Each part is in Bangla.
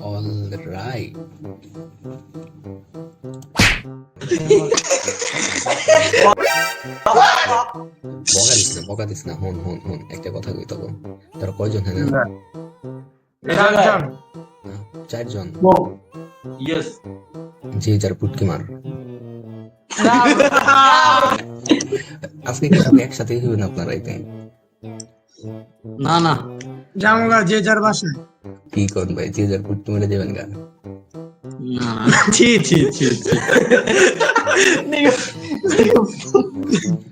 All right. বকা দিস না, হন হন হন, একটা কথা কই তখন, তোরা কয়জন হ্যাঁ না? চারজন। চারজন। ইয়েস। যে যার পুটকি মার। আজকে কি সবাই একসাথে হইবেন আপনারা এতে? না না, জামুগা যে যার বাসায়। কি করেন ভাই, যে যার পুটকি মেরে দেবেন গা? না না, ছি ছি ছি ছি।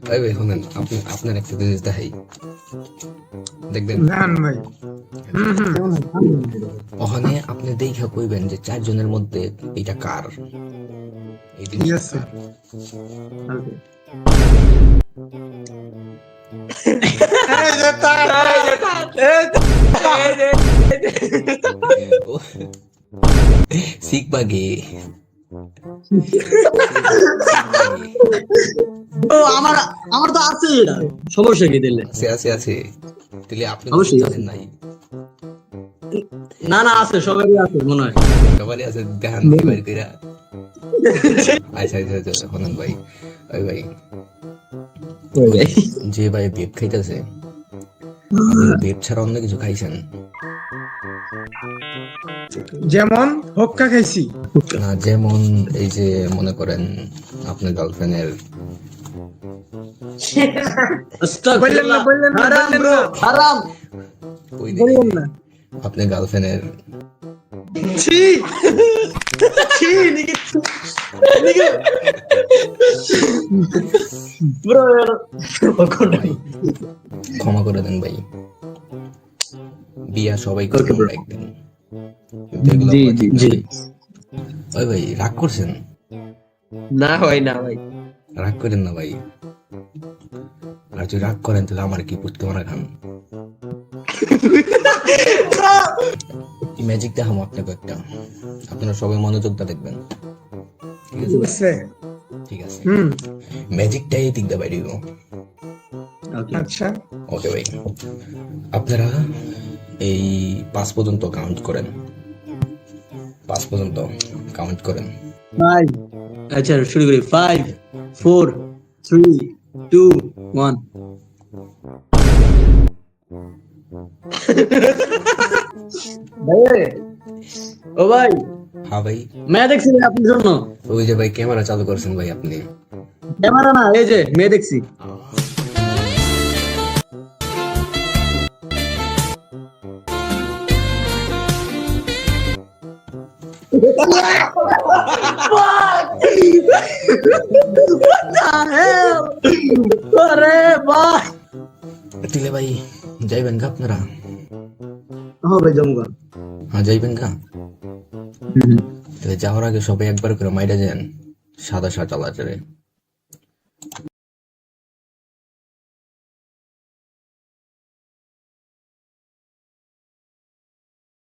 ভাই ভাই শুনেন, আপনার একটা জিনিস দেখাই, দেখবেন জান ভাই। ওখানে আপনি দেখা কইবেন যে চারজনের মধ্যে এটা কার, এই জিনিসটা Yes, sir. শিখবা গে। ও আমার আমার তো আছে এটা, সমস্যা কি দিলে? আছে আছে আছে, তাহলে আপনি তো অবশ্যই জানেন নাই। না না, আছে, সবারই আছে মনে হয়। সবারই আছে, দেখান এবার কইরা। আচ্ছা আচ্ছা আচ্ছা, শুনুন ভাই, ওই ভাই যে ভাই বেপ খাইতেছে, আপনি বেপ ছাড়া অন্য কিছু খাইছেন? যেমন হক্কা খাইছি। না, যেমন এই যে মনে করেন আপনার গার্লফ্রেন্ডের, বললেন না, বললেন না, হারাম বললেন ব্রো, না। হারাম। ওই বললেন না। আপনার গার্লফ্রেন্ডের ছি ছি নিকে নিকে ব্রো ক্ষমা করে দেন ভাই, বিয়া সবাই করবো Okay, bro. আমরা একদিন, কিন্তু এগুলো জি করা জি ঠিক না জি। ভাই। ওই ভাই রাগ করছেন? না ভাই, না ভাই। রাগ করেন না ভাই, আর যদি রাগ করেন তাহলে আমার কি পুটকে মারা খান। ম্যাজিক দেখাবো আপনাকে একটা, আপনারা সবাই মনোযোগটা দেখবেন, ঠিক আছে? আছে। ঠিক আছে, হুম, ম্যাজিকটাই দিক দা বাইরে। Okay. আচ্ছা। ওকে ভাই, আপনারা এই 5 পর্যন্ত কাউন্ট করেন, 5 পর্যন্ত কাউন্ট করেন। 5, আচ্ছা শুরু করি। 5 4 3 2 1। ভাই, ও ভাই, হ্যাঁ ভাই, মেয়ে দেখছি আপনার জন্য। ওই যে ভাই ক্যামেরা চালু করছেন ভাই আপনি। ক্যামেরা না, এই যে মেয়ে দেখছি। আরে ভাই, দিলে ভাই যাইবেন গা আপনারা? হ্যাঁ ভাই জমগা। হ্যাঁ যাইবেন গা, তাহলে যাওয়ার আগে সবাই একবার করে মাইরা যান সাদা শার্ট আলাচারে।